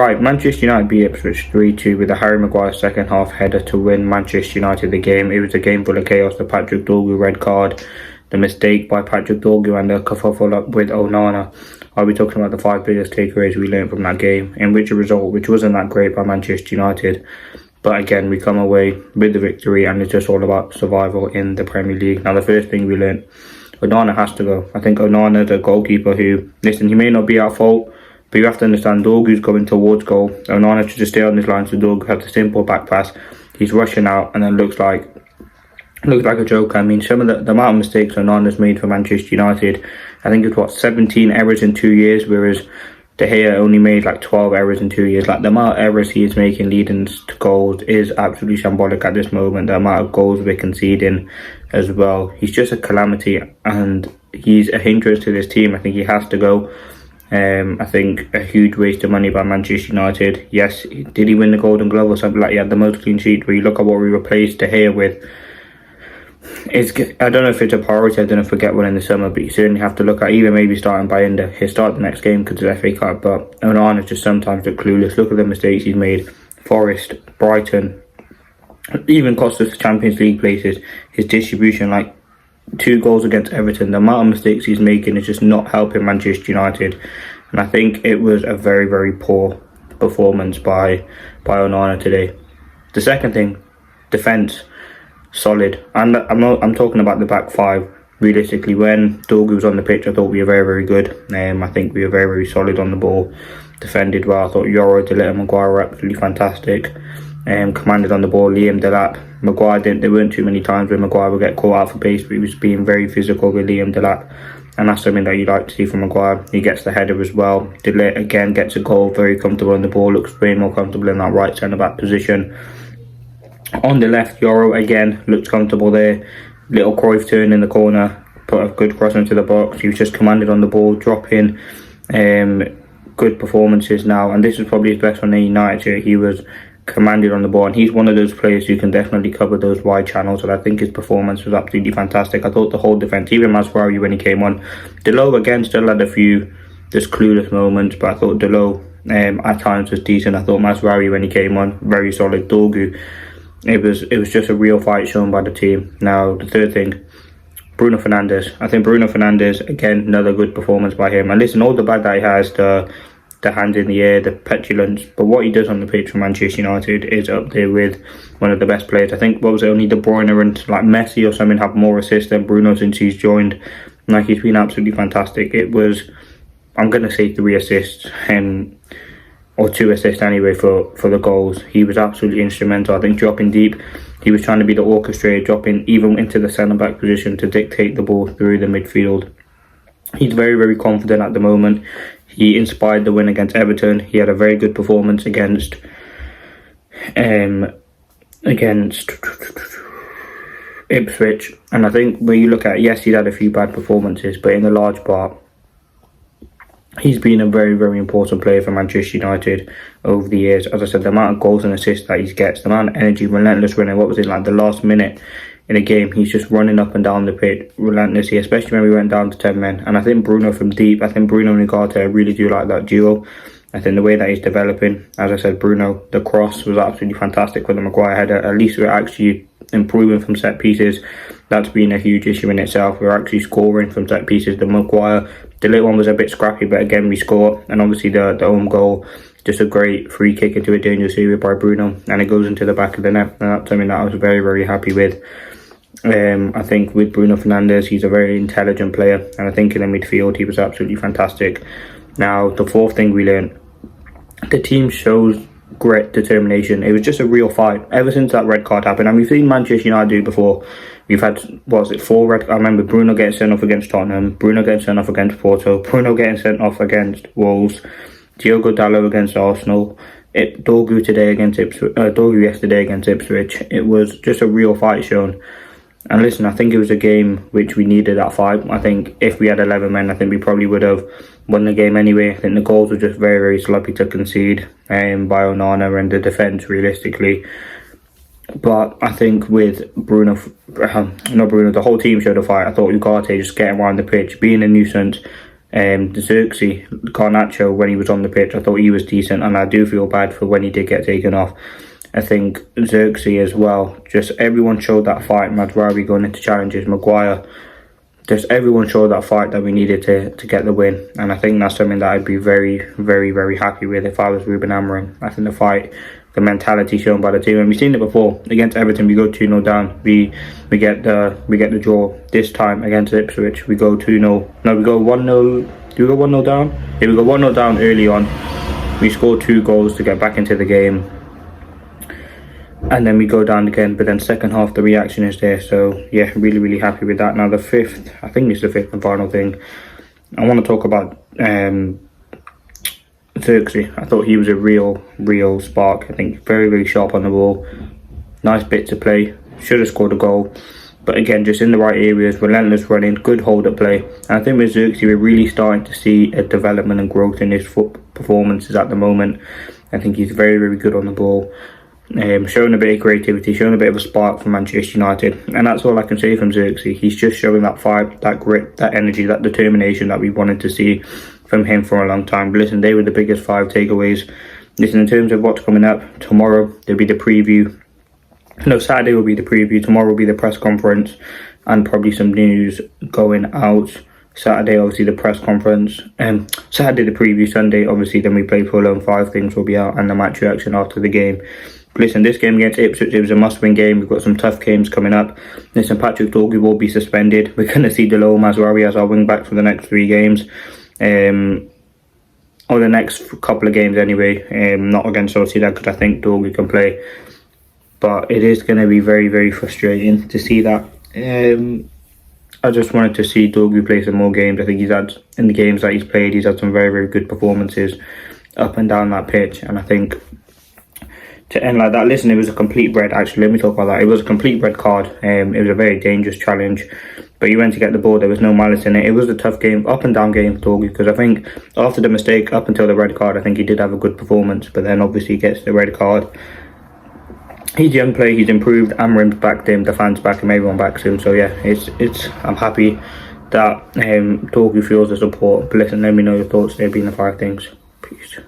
Right, Manchester United beat Ipswich 3-2 with a Harry Maguire second half header to win Manchester United the game. It was a game full of chaos. The Patrick Dorgu red card, the mistake by Patrick Dorgu, and the kerfuffle up with ONANA. I'll be talking about the 5 biggest takeaways we learned from that game, in which a result which wasn't that great by Manchester United. But again, we come away with the victory, and it's just all about survival in the Premier League. Now, the first thing we learned, ONANA has to go. I think ONANA, the goalkeeper who, listen, he may not be at fault, but you have to understand, Dorgu's going towards goal. ONANA should just stay on his line, so Dorgu has a simple back pass. He's rushing out and then looks like a joker. I mean, some of the amount of mistakes ONANA's made for Manchester United, I think it's 17 errors in 2 years, whereas De Gea only made like 12 errors in 2 years. Like, the amount of errors he is making leading to goals is absolutely shambolic at this moment. The amount of goals we're conceding as well. He's just a calamity, and he's a hindrance to this team. I think he has to go. I think a huge waste of money by Manchester United. Yes, did he win the Golden Glove or something? Like, he had the most clean sheet. But you look at what we replaced De Gea with. I don't know if it's a priority. I don't know if we get one in the summer, but you certainly have to look at even maybe starting Bayindir. He'll start the next game because of the FA Cup, but ONANA just sometimes look clueless. Look at the mistakes he's made. Forest, Brighton, even cost us the Champions League places. His distribution, like 2 goals against Everton, the amount of mistakes he's making is just not helping Manchester United. And I think it was a very, very poor performance by ONANA today. The second thing, defence, solid. And I'm talking about the back 5. Realistically, when Dorgu was on the pitch, I thought we were very, very good. I think we were very, very solid on the ball, defended well. I thought Yoro, De Gea and Maguire were absolutely fantastic. Commanded on the ball. Liam Delap, Maguire didn't. There weren't too many times where Maguire would get caught out for pace, but he was being very physical with Liam Delap, and that's something that you like to see from Maguire. He gets the header as well. De Gea again gets a goal, very comfortable on the ball, looks way more comfortable in that right centre back position. On the left, Yoro again looks comfortable there. Little Cruyff turn in the corner, put a good cross into the box. He was just commanded on the ball, dropping good performances now, and this is probably his best one in United here. He was commanded on the ball, and he's one of those players who can definitely cover those wide channels, and I think his performance was absolutely fantastic. I thought the whole defence, even Masraoui when he came on, Delo again still had a few just clueless moments, but I thought Delo at times was decent. I thought Masraoui when he came on, very solid. Dorgu, it was just a real fight shown by the team. Now the third thing, Bruno Fernandes. I think Bruno Fernandes, again, another good performance by him. And listen, all the bad that he has, the hands in the air, the petulance, but what he does on the pitch for Manchester United is up there with one of the best players. I think, what was it, only De Bruyne and like Messi or something have more assists than Bruno since he's joined. Like, he's been absolutely fantastic. It was, I'm going to say 3 assists, or 2 assists anyway for the goals. He was absolutely instrumental. I think dropping deep, he was trying to be the orchestrator, dropping even into the centre-back position to dictate the ball through the midfield. He's very, very confident at the moment. He inspired the win against Everton. He had a very good performance against Ipswich. And I think when you look at, yes, he's had a few bad performances, but in a large part, he's been a very, very important player for Manchester United over the years. As I said, the amount of goals and assists that he gets, the amount of energy, relentless running. What was it, like the last minute in a game, he's just running up and down the pitch relentlessly, especially when we went down to 10 men. And I think Bruno from deep, I think Bruno and Ugarte, I really do like that duo. I think the way that he's developing, as I said, Bruno, the cross was absolutely fantastic for the Maguire header. At least we're actually improving from set pieces. That's been a huge issue in itself. We're actually scoring from set pieces. The Maguire, the little one was a bit scrappy, but again, we score. And obviously the own goal, just a great free kick into a dangerous area by Bruno, and it goes into the back of the net. And that's something that I was very, very happy with. I think with Bruno Fernandes, he's a very intelligent player, and I think in the midfield he was absolutely fantastic. Now the fourth thing we learned, the team shows great determination. It was just a real fight ever since that red card happened, and we've seen Manchester United do it before. We've had, what was it, 4 red. I remember Bruno getting sent off against Tottenham, Bruno getting sent off against Porto, Bruno getting sent off against Wolves, Diogo Dalot against Arsenal, Dorgu yesterday against Ipswich. It was just a real fight shown. And listen, I think it was a game which we needed that fight. I think if we had 11 men, I think we probably would have won the game anyway. I think the goals were just very, very sloppy to concede by ONANA and the defence, realistically. But I think with the whole team showed a fight. I thought Ugarte just getting around the pitch, being a nuisance, Xerxes Garnacho, when he was on the pitch, I thought he was decent, and I do feel bad for when he did get taken off. I think Xerxes as well, just everyone showed that fight. Mazraoui going into challenges, Maguire, just everyone showed that fight that we needed to get the win. And I think that's something that I'd be very, very, very happy with if I was Ruben Amorim. I think the fight, the mentality shown by the team, and we've seen it before against Everton. We go 2-0 down, we get the draw. This time against Ipswich, we go 2-0. No, we go 1-0. Do we go 1-0 down? Yeah, we go 1-0 down early on. We score 2 goals to get back into the game, and then we go down again. But then second half, the reaction is there. So yeah, really, really happy with that. Now the fifth, I think it's the fifth and final thing I want to talk about. Xerxes, I thought he was a real spark. I think very, very sharp on the ball, nice bit to play, should have scored a goal, but again, just in the right areas, relentless running, good hold up play. And I think with Xerxes, we're really starting to see a development and growth in his foot performances at the moment. I think he's very, very good on the ball, showing a bit of creativity, showing a bit of a spark for Manchester United, and that's all I can say from Xerxes. He's just showing that fight, that grit, that energy, that determination that we wanted to see from him for a long time. But listen, they were the biggest 5 takeaways. Listen, in terms of what's coming up, tomorrow there'll be the preview. No, Saturday will be the preview. Tomorrow will be the press conference, and probably some news going out. Saturday, obviously, the press conference. Saturday, the preview. Sunday, obviously, then we play Fulham. 5 things will be out, and the match reaction after the game. But listen, this game against Ipswich, it was a must-win game. We've got some tough games coming up. Listen, Patrick Dorgu will be suspended. We're going to see Delo Mazraoui as our wing-back for the next 3 games. Or the next couple of games anyway. Not against Sociedad, because I think Dorgu can play. But it is going to be very, very frustrating to see that. I just wanted to see Dorgu play some more games. I think he's had, in the games that he's played, he's had some very, very good performances up and down that pitch. And I think to end like that, listen, it was a complete red. Actually, let me talk about that. It was a complete red card. It was a very dangerous challenge, but he went to get the ball. There was no malice in it. It was a tough game, up and down game for Dorgu, because I think after the mistake, up until the red card, I think he did have a good performance. But then obviously he gets the red card. He's a young player, he's improved. Amorim's backed him, the fans back him, everyone backs him. So yeah, I'm happy that Dorgu feels the support. But listen, let me know your thoughts. They've been the 5 things. Peace.